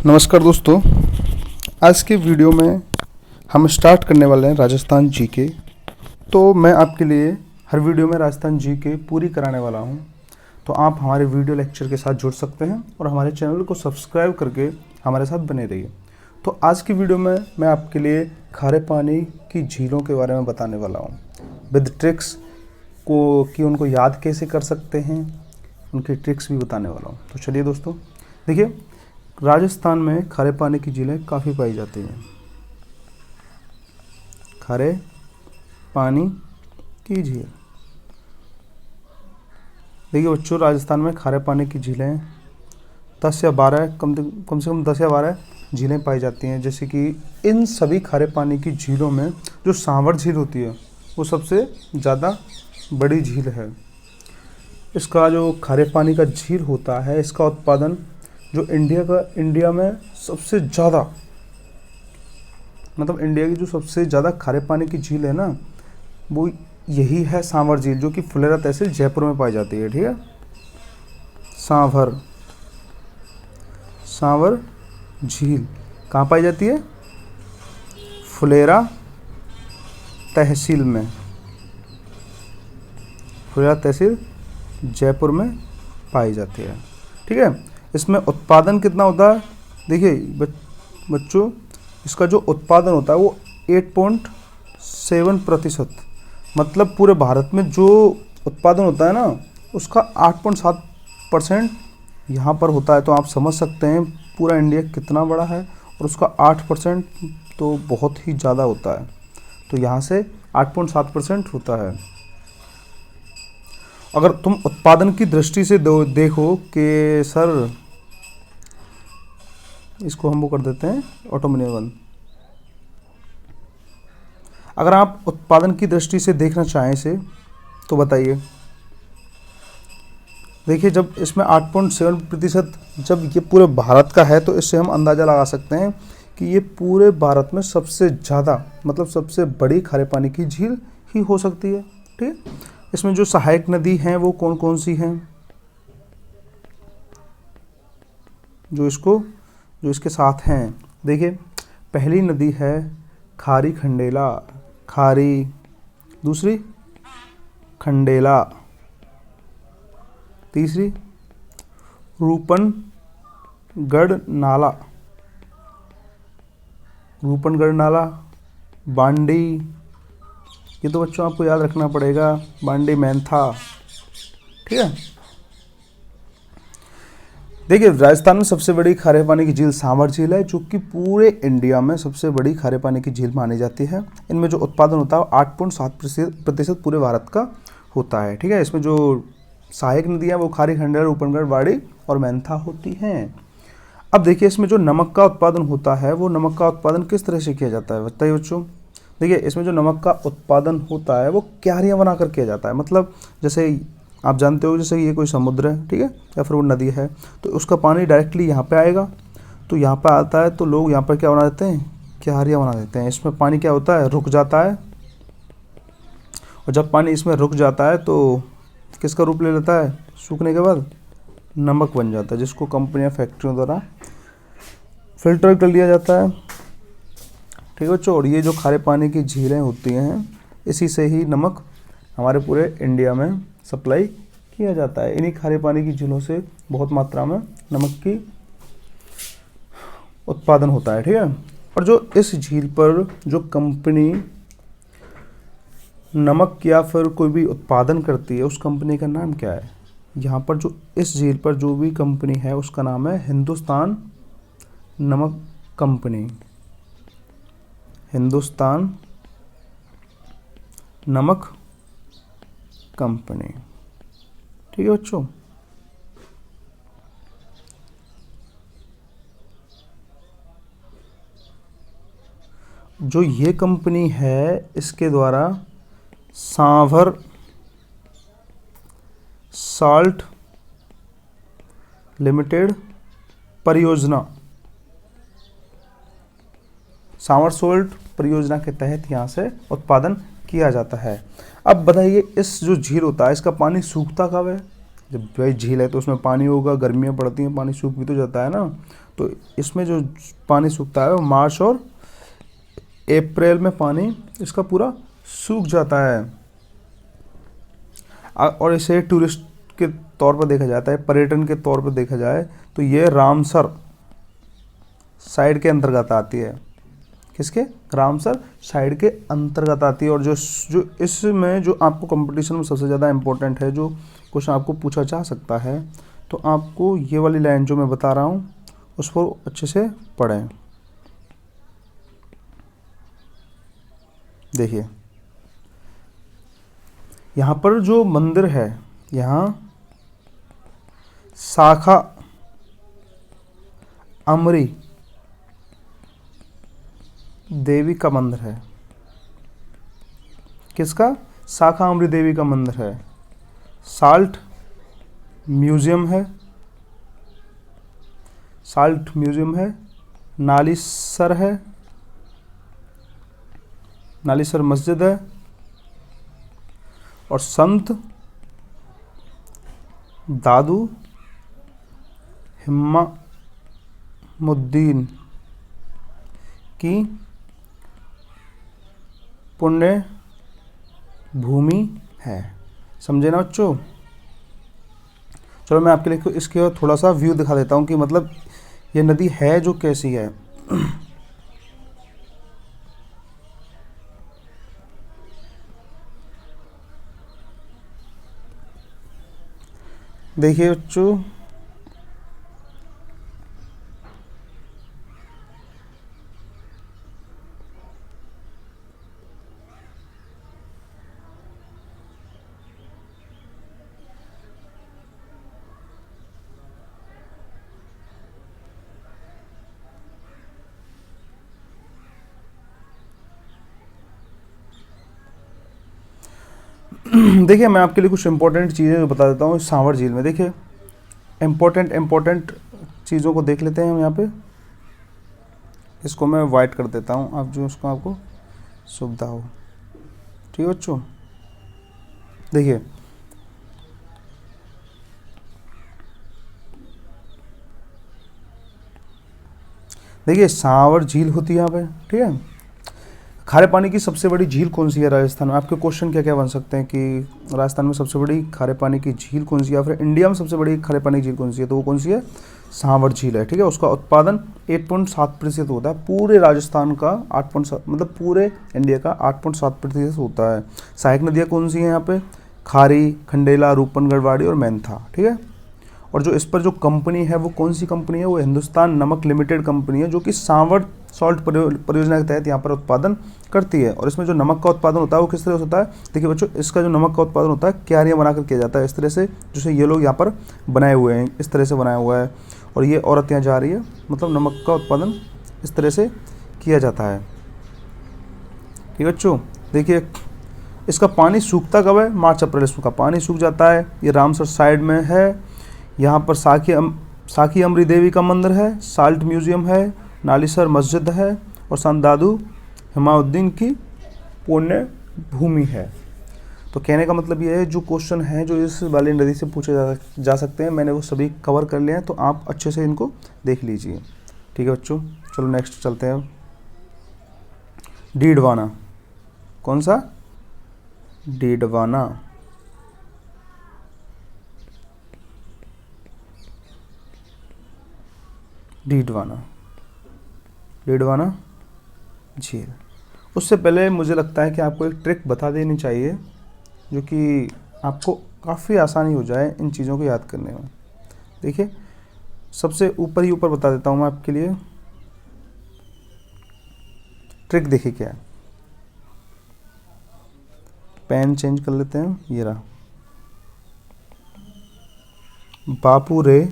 नमस्कार दोस्तों, आज के वीडियो में हम स्टार्ट करने वाले हैं राजस्थान जीके। तो मैं आपके लिए हर वीडियो में राजस्थान जीके पूरी कराने वाला हूं। तो आप हमारे वीडियो लेक्चर के साथ जुड़ सकते हैं और हमारे चैनल को सब्सक्राइब करके हमारे साथ बने रहिए। तो आज की वीडियो में मैं आपके लिए खारे पानी की झीलों के बारे में बताने वाला हूँ, विद ट्रिक्स को कि उनको याद कैसे कर सकते हैं, उनकी ट्रिक्स भी बताने वाला हूँ। तो चलिए दोस्तों, देखिए, राजस्थान में खारे पानी की झीलें काफ़ी पाई जाती हैं। खारे पानी की झील, देखिए बच्चों, राजस्थान में खारे पानी की झीलें 10 या 12 कम से कम 10 या 12 झीलें पाई जाती हैं। जैसे कि इन सभी खारे पानी की झीलों में जो सांवर झील होती है वो सबसे ज़्यादा बड़ी झील है। इसका जो खारे पानी का झील होता है, इसका उत्पादन जो इंडिया में सबसे ज़्यादा, मतलब इंडिया की जो सबसे ज़्यादा खारे पानी की झील है ना, वो यही है सांवर झील, जो कि फुलेरा तहसील जयपुर में पाई जाती है। ठीक है, सांवर झील कहाँ पाई जाती है? फुलेरा तहसील में, फुलेरा तहसील जयपुर में पाई जाती है। ठीक है, इसमें उत्पादन कितना होता है? देखिए बच्चों, इसका जो उत्पादन होता है वो 8.7%, मतलब पूरे भारत में जो उत्पादन होता है ना, उसका 8.7% यहाँ पर होता है। तो आप समझ सकते हैं पूरा इंडिया कितना बड़ा है, और उसका 8% तो बहुत ही ज़्यादा होता है। तो यहाँ से 8.7% होता है। अगर तुम उत्पादन की दृष्टि से देखो कि सर, इसको हम वो कर देते हैं ऑटोमेटिक। अगर आप उत्पादन की दृष्टि से देखना चाहें इसे, तो बताइए। देखिए, जब इसमें 8.7% जब ये पूरे भारत का है, तो इससे हम अंदाज़ा लगा सकते हैं कि ये पूरे भारत में सबसे ज़्यादा, मतलब सबसे बड़ी खारे पानी की झील ही हो सकती है। ठीक है, इसमें जो सहायक नदी हैं वो कौन कौन सी हैं, जो इसके साथ हैं? देखिए, पहली नदी है खारी खंडेला, खारी, दूसरी खंडेला, तीसरी रूपनगढ़ नाला, बांडी, ये तो बच्चों आपको याद रखना पड़ेगा, बांडी मैंथा। ठीक है, देखिए, राजस्थान में सबसे बड़ी खारे पानी की झील सांवर झील है, जो कि पूरे इंडिया में सबसे बड़ी खारे पानी की झील मानी जाती है। इनमें जो उत्पादन होता है 8.7% पूरे भारत का होता है। ठीक है, इसमें जो सहायक नदियाँ वो खारी खंडेला, रूपनगढ़, बाड़ी और मैंथा होती हैं। अब देखिए, इसमें जो नमक का उत्पादन होता है, वो नमक का उत्पादन किस तरह से किया जाता है बताइए बच्चों। देखिए, इसमें जो नमक का उत्पादन होता है वो क्यारियाँ बनाकर किया जाता है। मतलब जैसे आप जानते हो, जैसे ये कोई समुद्र है, ठीक है, या फिर वो नदी है, तो उसका पानी डायरेक्टली यहाँ पे आएगा। तो यहाँ पे आता है तो लोग यहाँ पर क्या बना देते हैं? क्यारियाँ बना देते हैं। इसमें पानी क्या होता है? रुक जाता है। और जब पानी इसमें रुक जाता है तो किसका रूप ले लेता है? सूखने के बाद नमक बन जाता है, जिसको कंपनियाँ, फैक्ट्रियों द्वारा फिल्टर कर लिया जाता है। ठीक है बच्चों, और ये जो खारे पानी की झीलें होती हैं, इसी से ही नमक हमारे पूरे इंडिया में सप्लाई किया जाता है। इन्हीं खारे पानी की झीलों से बहुत मात्रा में नमक की उत्पादन होता है। ठीक है, और जो इस झील पर जो कंपनी नमक या फिर कोई भी उत्पादन करती है, उस कंपनी का नाम क्या है? यहाँ पर जो इस झील पर जो भी कंपनी है, उसका नाम है हिंदुस्तान नमक कंपनी। हिंदुस्तान नमक कंपनी। ठीक है बच्चों, जो ये कंपनी है, इसके द्वारा सांभर साल्ट लिमिटेड परियोजना, सांभर सोल्ट परियोजना के तहत यहाँ से उत्पादन किया जाता है। अब बताइए, इस जो झील होता है, इसका पानी सूखता कब है? जब भाई झील है तो उसमें पानी होगा, गर्मियाँ पड़ती हैं, पानी सूख भी तो जाता है ना। तो इसमें जो पानी सूखता है वो मार्च और अप्रैल में पानी इसका पूरा सूख जाता है। और इसे टूरिस्ट के तौर पर देखा जाता है, पर्यटन के तौर पर देखा जाए तो ये रामसर साइड के अंतर्गत आती है। किसके? रामसर साइड के अंतर्गत आती है। और जो जो इसमें जो आपको कंपटीशन में सबसे ज़्यादा इम्पोर्टेंट है, जो क्वेश्चन आपको पूछा जा सकता है, तो आपको ये वाली लाइन जो मैं बता रहा हूँ उस पर अच्छे से पढ़ें। देखिए यहाँ पर जो मंदिर है, यहाँ शाखा अमरी देवी का मंदिर है। किसका? शाखा अमरी देवी का मंदिर है। साल्ट म्यूजियम है, साल्ट म्यूजियम है, नालीसर है, नालीसर मस्जिद है, और संत दादू हिम्मतुद्दीन की पुण्य भूमि है। समझे ना बच्चों? चलो मैं आपके लिए इसके थोड़ा सा व्यू दिखा देता हूँ कि मतलब ये नदी है जो कैसी है। देखिए बच्चों, देखिए मैं आपके लिए कुछ इंपॉर्टेंट चीज़ें बता देता हूँ सांवर झील में। देखिए इम्पोर्टेंट चीज़ों को देख लेते हैं हम यहाँ पे। इसको मैं वाइट कर देता हूँ, आप जो उसको आपको सुविधा हो। ठीक है बच्चों, देखिए देखिए सांवर झील होती है यहाँ पे। ठीक है, खारे पानी की सबसे बड़ी झील कौन सी है राजस्थान में? आपके क्वेश्चन क्या क्या बन सकते हैं कि राजस्थान में सबसे बड़ी खारे पानी की झील कौन सी है, या फिर इंडिया में सबसे बड़ी खारे पानी की झील कौन सी है? तो वो कौन सी है? सांवर झील है। ठीक है, उसका उत्पादन 8.7% होता है। पूरे राजस्थान का 8.7 मतलब पूरे इंडिया का 8.7% होता है। सहायक नदियाँ कौन सी हैं यहाँ पे? खारी, खंडेला, रूपन, गढ़वाड़ी और मैनथा। ठीक है, और जो इस पर जो कंपनी है वो कौन सी कंपनी है? वो हिंदुस्तान नमक लिमिटेड कंपनी है, जो कि सांवर सॉल्ट परियोजना के तहत यहाँ पर उत्पादन करती है। और इसमें जो नमक का उत्पादन होता है वो किस तरह से होता है? देखिए बच्चों, इसका जो नमक का उत्पादन होता है क्यारियाँ बनाकर किया जाता है इस तरह से, जैसे ये लोग यहाँ पर बनाए हुए हैं, इस तरह से बनाया हुआ है। और ये औरत यहाँ जा रही है, मतलब नमक का उत्पादन इस तरह से किया जाता है। ठीक है बच्चों, देखिए इसका पानी सूखता कब है? मार्च अप्रैल इसका पानी सूख जाता है। ये रामसर साइड में है। यहाँ पर साखी अमरी देवी का मंदिर है, साल्ट म्यूजियम है, नालीसर मस्जिद है, और संत दादू हिम्मतुद्दीन की पुण्य भूमि है। तो कहने का मतलब ये है, जो क्वेश्चन है जो इस वाली नदी से पूछे जा सकते हैं, मैंने वो सभी कवर कर लिए हैं, तो आप अच्छे से इनको देख लीजिए। ठीक है बच्चों, चलो नेक्स्ट चलते हैं। डीडवाना, कौन सा? डीडवाना। डीडवाना झील। उससे पहले मुझे लगता है कि आपको एक ट्रिक बता देनी चाहिए, जो कि आपको काफ़ी आसानी हो जाए इन चीज़ों को याद करने में। देखिए सबसे ऊपर ही ऊपर बता देता हूँ मैं आपके लिए ट्रिक। देखिए क्या है, पेन चेंज कर लेते हैं, ये रहा। बापू रे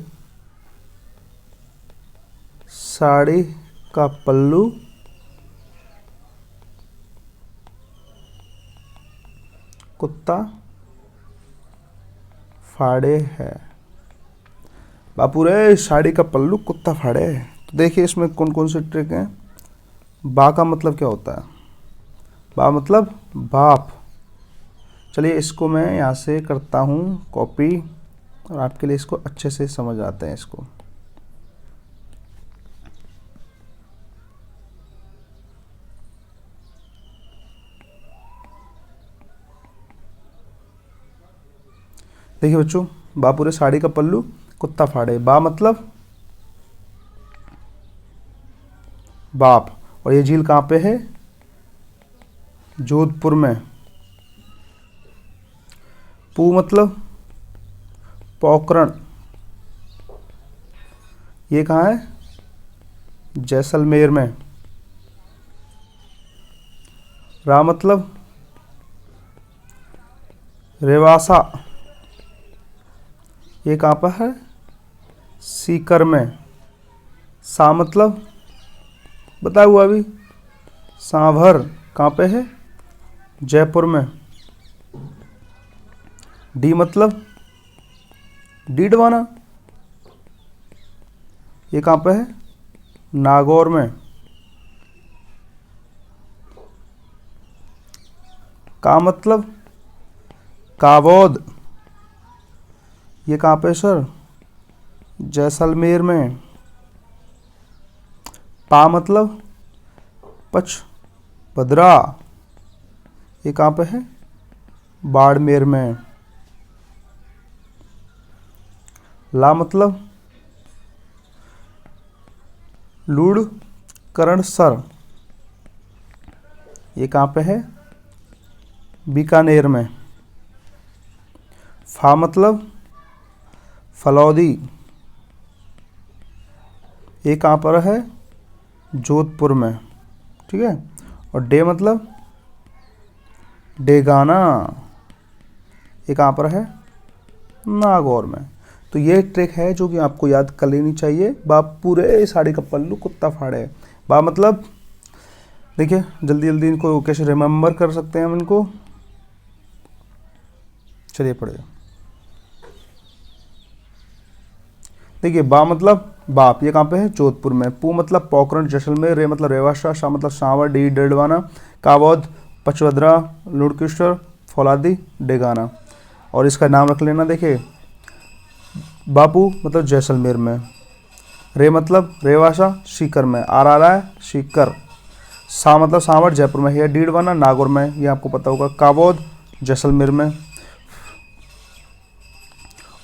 साड़ी का पल्लू कुत्ता फाड़े है। बापू रे साड़ी का पल्लू कुत्ता फाड़े है। तो देखिए इसमें कौन कौन से ट्रिक हैं। बा का मतलब क्या होता है? बा मतलब बाप। चलिए इसको मैं यहाँ से करता हूँ कॉपी, और आपके लिए इसको अच्छे से समझ आते हैं इसको। देखिए बच्चों, बापूरे साड़ी का पल्लू कुत्ता फाड़े। बा मतलब बाप, और ये झील कहाँ पे है? जोधपुर में। पू मतलब पोखरण, ये कहाँ है? जैसलमेर में। रा मतलब रेवासा, ये कहाँ पर है? सीकर में। सा मतलब बताया हुआ अभी, सांभर, कहाँ पे है? जयपुर में। डी मतलब डीडवाना, ये कहाँ पे है? नागौर में। का मतलब काबोद, ये कहाँ पे सर? जैसलमेर में। पा मतलब पचपदरा, ये कहाँ पे है? बाड़मेर में। ला मतलब लूड़करणसर, ये कहाँ पे है? बीकानेर में। फा मतलब फलौदी, ये कहाँ पर है? जोधपुर में। ठीक है। और डे मतलब डेगाना, ये कहाँ पर है? नागौर में। तो ये ट्रिक है जो कि आपको याद कर लेनी चाहिए। बाप पूरे साड़ी का पल्लू कुत्ता फाड़े। बा मतलब देखिए जल्दी जल्दी इनको कैसे रिमेम्बर कर सकते हैं हम इनको। चलिए पढ़िए। देखिए बा मतलब बाप, ये कहाँ पे है? जोधपुर में। पू मतलब पोखरण जैसलमेर। रे मतलब रेवासा। सा मतलब सांवर। डी डेडवाना। काबोद, पचवद्रा, लुड़केश्वर, फौलादी, डेगाना। और इसका नाम रख लेना। देखिए बापू मतलब जैसलमेर में। रे मतलब रेवासा, सीकर में। आर आ रहा है सीकर। सा मतलब सांवर, जयपुर में है। डीडवाना नागौर में, ये आपको पता होगा। काबोद जैसलमेर में।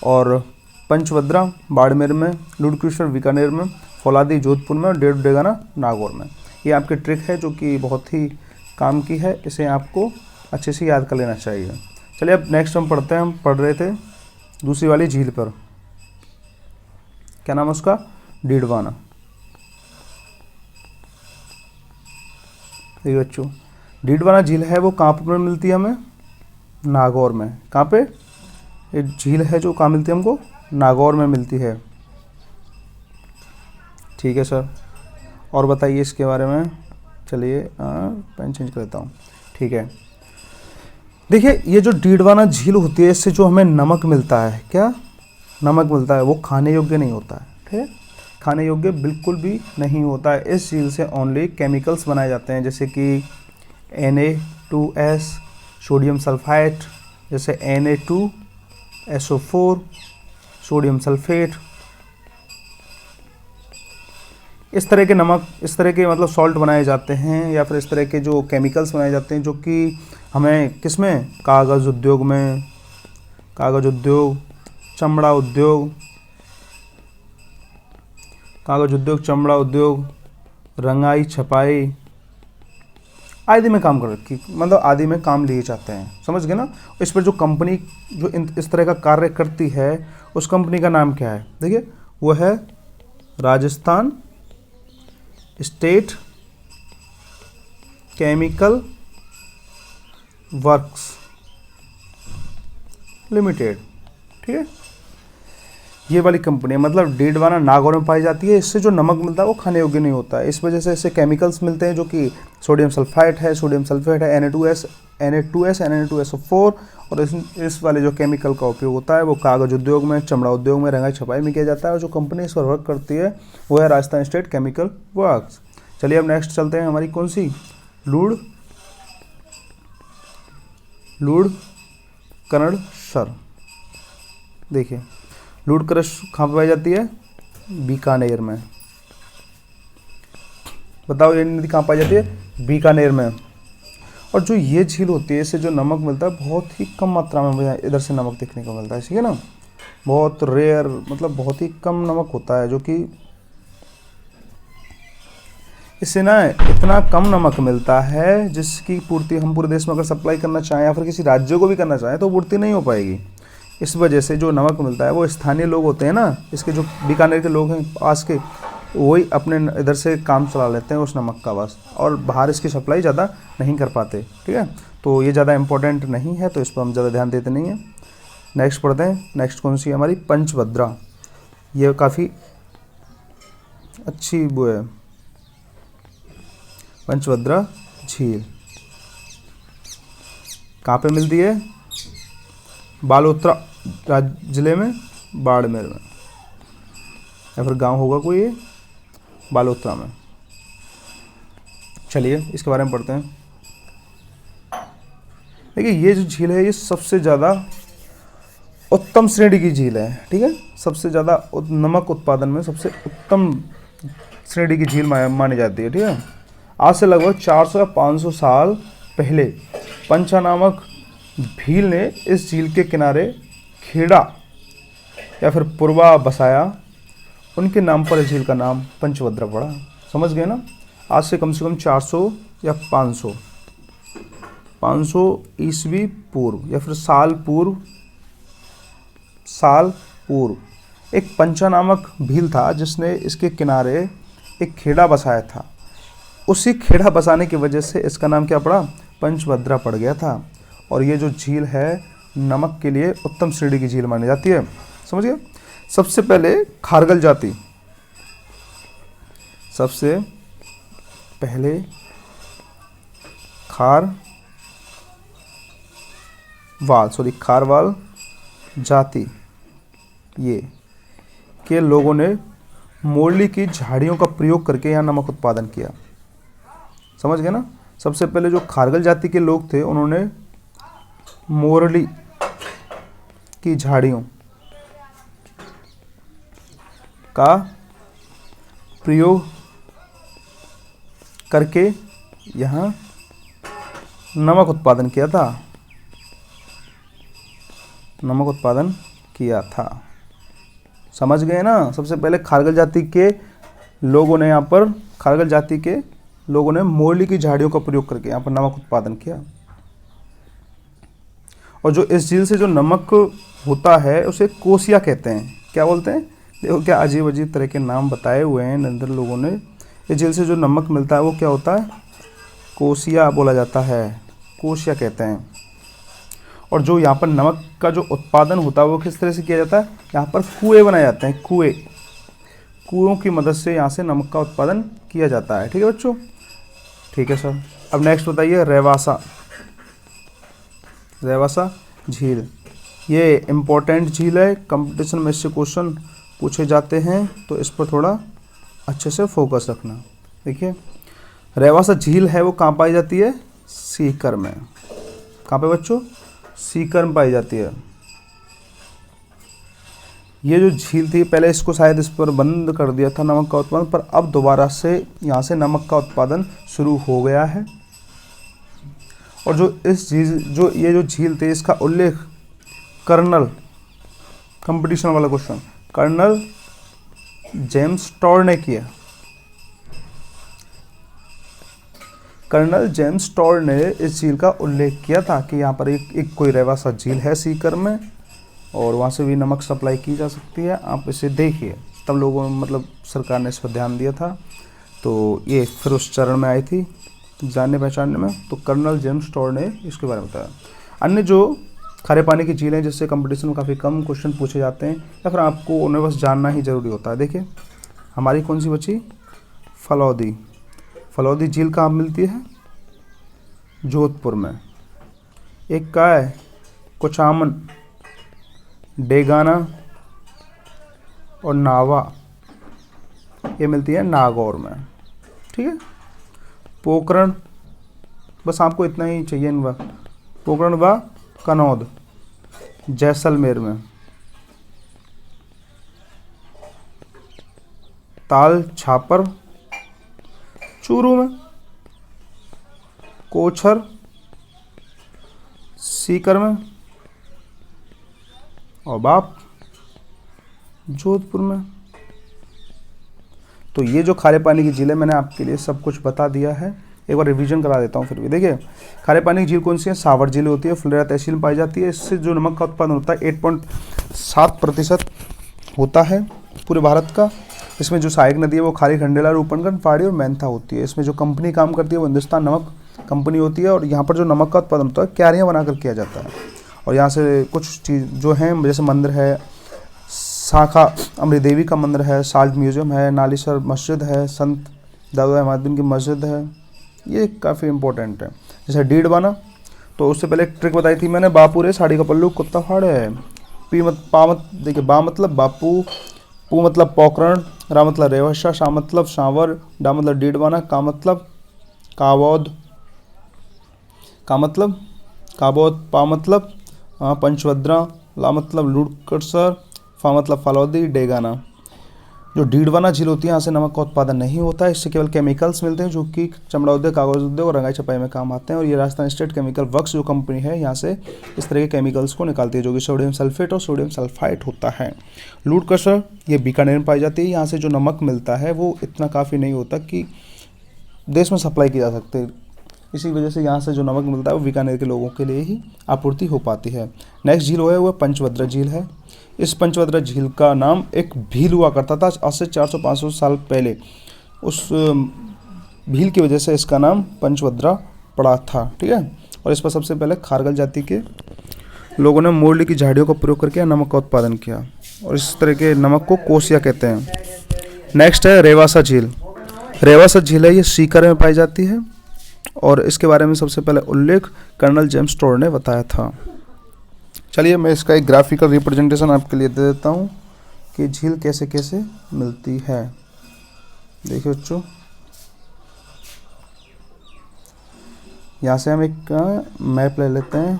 और पंचभद्रा बाड़मेर में। लुड़केश्वर बीकानेर में। फौलादी जोधपुर में। और डेगाना नागौर में। ये आपकी ट्रिक है जो कि बहुत ही काम की है, इसे आपको अच्छे से याद कर लेना चाहिए। चलिए अब नेक्स्ट हम पढ़ते हैं। हम पढ़ रहे थे दूसरी वाली झील पर, क्या नाम है उसका? डीडवाना। देखिए बच्चों, डीडवाना झील है वो कहाँ पर मिलती है हमें? नागौर में। कहाँ पे? ये झील है जो कहाँ मिलती है हमको? नागौर में मिलती है। ठीक है सर, और बताइए इसके बारे में। चलिए पेन चेंज कर देता हूँ। ठीक है। देखिए ये जो डीडवाना झील होती है, इससे जो हमें नमक मिलता है, क्या नमक मिलता है, वो खाने योग्य नहीं होता है। ठीक है, खाने योग्य बिल्कुल भी नहीं होता है। इस झील से ओनली केमिकल्स बनाए जाते हैं, जैसे कि Na2S, सोडियम सल्फाइड, जैसे Na2SO4, सोडियम सल्फेट, इस तरह के नमक, इस तरह के मतलब सॉल्ट बनाए जाते हैं, या फिर इस तरह के जो केमिकल्स बनाए जाते हैं जो कि हमें किसमें? कागज़ उद्योग में, कागज़ उद्योग, चमड़ा उद्योग, कागज़ उद्योग, चमड़ा उद्योग, रंगाई छपाई आदि में काम कर मतलब आदि में काम लिए जाते हैं। समझ गए ना? इस पर जो कंपनी जो इस तरह का कार्य करती है, उस कंपनी का नाम क्या है? देखिए वो है Rajasthan state chemical works limited. ठीक है, ये वाली कंपनी है। मतलब डीडवाना नागौर में पाई जाती है। इससे जो नमक मिलता है वो खाने योग्य नहीं होता है। इस वजह से इससे केमिकल्स मिलते हैं जो कि सोडियम सल्फाइड है, सोडियम सल्फेट है, Na2S, Na2SO4। और इस वाले जो केमिकल का उपयोग होता है वो कागज़ उद्योग में, चमड़ा उद्योग में, रंगाई छपाई में किया जाता है। और जो कंपनी इस पर वर्क करती है वो है राजस्थान स्टेट केमिकल वर्क्स। चलिए अब नेक्स्ट चलते हैं। हमारी कौन सी? लुड़करणसर। देखिए लूट क्रश कहाँ पर पाई जाती है? बीकानेर में। बताओ ये नदी कहाँ पाई जाती है? बीकानेर में। और जो ये झील होती है इससे जो नमक मिलता है बहुत ही कम मात्रा में भैया इधर से नमक देखने को मिलता है, ठीक है ना, बहुत रेयर, मतलब बहुत ही कम नमक होता है, जो कि इससे ना इतना कम नमक मिलता है जिसकी पूर्ति हम पूरे देश में अगर सप्लाई करना चाहें या फिर किसी राज्य को भी करना चाहें तो पूर्ति नहीं हो पाएगी। इस वजह से जो नमक मिलता है वो स्थानीय लोग होते हैं ना, इसके जो बीकानेर के लोग हैं पास के, वही अपने इधर से काम चला लेते हैं उस नमक का बस, और बाहर इसकी सप्लाई ज़्यादा नहीं कर पाते, ठीक है। तो ये ज़्यादा इम्पोर्टेंट नहीं है, तो इस पर हम ज़्यादा ध्यान देते नहीं हैं। नेक्स्ट पढ़ते हैं। नेक्स्ट कौन सी है हमारी? पंचभद्रा। ये काफ़ी अच्छी वो है, पंचभद्रा झील कहाँ पे मिलती है? बालोतरा जिले में, बाड़मेर में, या फिर गांव होगा कोई, ये बालोतरा में। चलिए इसके बारे में पढ़ते हैं। देखिए ये जो झील है ये सबसे ज़्यादा उत्तम श्रेणी की झील है, ठीक है, सबसे ज़्यादा नमक उत्पादन में सबसे उत्तम श्रेणी की झील मानी जाती है, ठीक है। आज से लगभग 400 या 500 साल पहले पंचा नामक भील ने इस झील के किनारे खेड़ा या फिर पुरवा बसाया, उनके नाम पर इस झील का नाम पंचभद्रा पड़ा। समझ गए ना? आज से कम 400 या 500 ईस्वी पूर्व या फिर साल पूर्व एक पंचा नामक भील था जिसने इसके किनारे एक खेड़ा बसाया था। उसी खेड़ा बसाने की वजह से इसका नाम क्या पड़ा? पंचभद्रा पड़ गया था। और ये जो झील है नमक के लिए उत्तम श्रेणी की झील मानी जाती है। समझ गए? सबसे पहले खारगल जाति, सबसे पहले खारवाल जाति ये के लोगों ने मोरली की झाड़ियों का प्रयोग करके यहाँ नमक उत्पादन किया। समझ गए ना? सबसे पहले जो खारगल जाति के लोग थे उन्होंने मोरली की झाड़ियों का प्रयोग करके यहाँ नमक उत्पादन किया था। समझ गए ना? सबसे पहले खारगल जाति के लोगों ने मोरली की झाड़ियों का प्रयोग करके यहाँ पर नमक उत्पादन किया। और जो इस झील से जो नमक होता है उसे कोसिया कहते हैं। क्या बोलते हैं? देखो क्या अजीब अजीब तरह के नाम बताए हुए हैं नंदर लोगों ने। इस झील से जो नमक मिलता है वो क्या होता है? कोसिया बोला जाता है, कोसिया कहते हैं। और जो यहाँ पर नमक का जो उत्पादन होता है वो किस तरह से किया जाता है? यहाँ पर कुएं बनाए जाते हैं, कुओं की मदद से यहाँ से नमक का उत्पादन किया जाता है। ठीक है बच्चों? ठीक है सर। अब नेक्स्ट बताइए रेवासा झील। ये इम्पोर्टेंट झील है, कंपटीशन में इससे क्वेश्चन पूछे जाते हैं, तो इस पर थोड़ा अच्छे से फोकस रखना। देखिए रेवासा झील है वो कहाँ पाई जाती है? सीकर में। कहाँ पे बच्चों? सीकर में पाई जाती है। ये जो झील थी पहले इसको शायद इस पर बंद कर दिया था नमक का उत्पादन, पर अब दोबारा से यहाँ से नमक का उत्पादन शुरू हो गया है। और जो ये जो झील थी इसका उल्लेख कर्नल, कंपटीशन वाला क्वेश्चन, कर्नल जेम्स टॉर ने किया। कर्नल जेम्स टॉर ने इस झील का उल्लेख किया था कि यहाँ पर एक कोई रेवासा झील है सीकर में और वहाँ से भी नमक सप्लाई की जा सकती है, आप इसे देखिए। तब लोगों मतलब सरकार ने इस पर ध्यान दिया था, तो ये फिर उस चरण में आई थी जानने पहचानने में, तो कर्नल जेम्स टॉर ने इसके बारे में बताया। अन्य जो खारे पानी की झीलें जिससे कंपटीशन में काफ़ी कम क्वेश्चन पूछे जाते हैं या फिर आपको उन्हें बस जानना ही ज़रूरी होता है। देखिए हमारी कौन सी बची? फलौदी झील कहाँ मिलती है? जोधपुर में। एक का है कुचामन, डेगाना और नावा, ये मिलती है नागौर में। ठीक है। पोखरण, बस आपको इतना ही चाहिए इन बार। पोखरण व कनौद जैसलमेर में। ताल छापर चूरू में, कोछर सीकर में और बाप जोधपुर में। तो ये जो खारे पानी की झील है मैंने आपके लिए सब कुछ बता दिया है, एक बार रिवीजन करा देता हूँ फिर भी। देखिए खारे पानी की झील कौन सी है, सावर झील होती है, फुलेरा तहसील में पाई जाती है। इससे जो नमक का उत्पादन होता है 8.7% होता है पूरे भारत का। इसमें जो सहायक नदी है वो खारी, खंडेला, रूपनगंज, पहाड़ी और मैंथा होती है। इसमें जो कंपनी काम करती है वो हिंदुस्तान नमक कंपनी होती है। और यहाँ पर जो नमक का उत्पादन होता है क्यारियाँ बनाकर किया जाता है। और यहाँ से कुछ चीज़ जो हैं जैसे मंदिर है, शाखा अमरी देवी का मंदिर है, साल्ट म्यूजियम है, नालीसर मस्जिद है, संत दाऊद अहमदुद्दीन की मस्जिद है, ये काफ़ी इंपॉर्टेंट है। जैसे डीडवाना, तो उससे पहले एक ट्रिक बताई थी मैंने, बापू रे साड़ी का पल्लू कुत्ता फाड़े है। देखिए बा मतलब बापू, पू मतलब पोकरण, रा मतलब रेवशा, शा मतलब शांवर, डा मतलब डीडवाना, का मतलब काबोद, का मतलब काबोद, पा मतलब पंचवद्रा, ला मतलब लुड़कसर, फा मतलब फलौदी, डेगाना। जो डीडवाना झील होती है यहाँ से नमक का उत्पादन नहीं होता है। इससे केवल केमिकल्स मिलते हैं जो कि चमड़ा उद्योग, कागज उद्योग और रंगाई छपाई में काम आते हैं। और ये राजस्थान स्टेट केमिकल वर्क्स जो कंपनी है यहाँ से इस तरह के केमिकल्स को निकालती है जो कि सोडियम सल्फेट और सोडियम सल्फाइड होता है। लूटकसर ये बीकानेर में पाई जाती है। यहाँ से जो नमक मिलता है वो इतना काफ़ी नहीं होता कि देश में सप्लाई की जा सकती है। इसी वजह से यहाँ से जो नमक मिलता है वो बीकानेर के लोगों के लिए ही आपूर्ति हो पाती है। नेक्स्ट झील है वो पंचभद्रा झील है। इस पंचभद्रा झील का नाम एक भील हुआ करता था आज से 400-500 साल पहले। उस भील की वजह से इसका नाम पंचभद्रा पड़ा था, ठीक है। और इस पर सबसे पहले खारगल जाति के लोगों ने मोरली की झाड़ियों का प्रयोग करके नमक का उत्पादन किया और इस तरह के नमक को कोसिया कहते हैं। नेक्स्ट है रेवासा झील। रेवासा झील है ये सीकर में पाई जाती है और इसके बारे में सबसे पहले उल्लेख कर्नल जेम्स टोर ने बताया था। चलिए मैं इसका एक ग्राफिकल रिप्रेजेंटेशन आपके लिए दे देता हूँ कि झील कैसे कैसे मिलती है। देखिए बच्चों, यहाँ से हम एक मैप ले लेते हैं।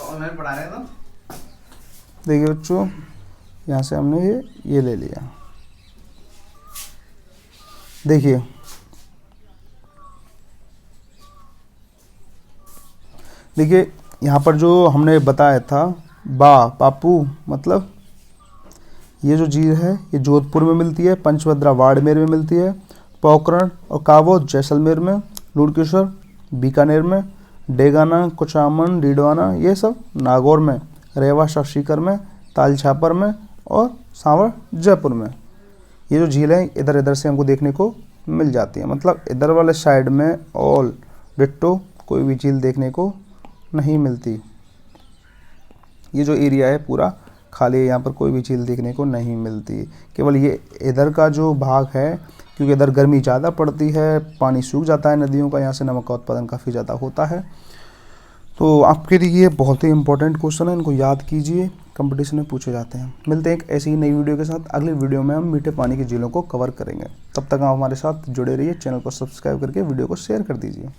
ऑनलाइन पढ़ा रहे हैं तो देखिए बच्चों, यहाँ से हमने ये ले लिया। देखिए यहाँ पर जो हमने बताया था बापू मतलब ये जो झील है ये जोधपुर में मिलती है, पंचभद्रा बाड़मेर में मिलती है, पोखरण और काबोद जैसलमेर में, लुड़केश्वर बीकानेर में, डेगाना कुचामन डीडवाना ये सब नागौर में, रेवासा सीकर में, ताल छापर में और सांवर जयपुर में। ये जो झील है इधर इधर से हमको देखने को मिल जाती है। मतलब इधर वाले साइड में ऑल डिट्टो कोई भी झील देखने को नहीं मिलती। ये जो एरिया है पूरा खाली है, यहाँ पर कोई भी झील देखने को नहीं मिलती। केवल ये इधर का जो भाग है क्योंकि इधर गर्मी ज़्यादा पड़ती है, पानी सूख जाता है नदियों का, यहाँ से नमक का उत्पादन काफ़ी ज़्यादा होता है। तो आपके लिए ये बहुत ही इंपॉर्टेंट क्वेश्चन है, इनको याद कीजिए, कंपटीशन में पूछे जाते हैं। मिलते हैं एक ऐसी ही नई वीडियो के साथ। अगली वीडियो में हम मीठे पानी की झीलों को कवर करेंगे। तब तक आप हमारे साथ जुड़े रहिए, चैनल को सब्सक्राइब करके वीडियो को शेयर कर दीजिए।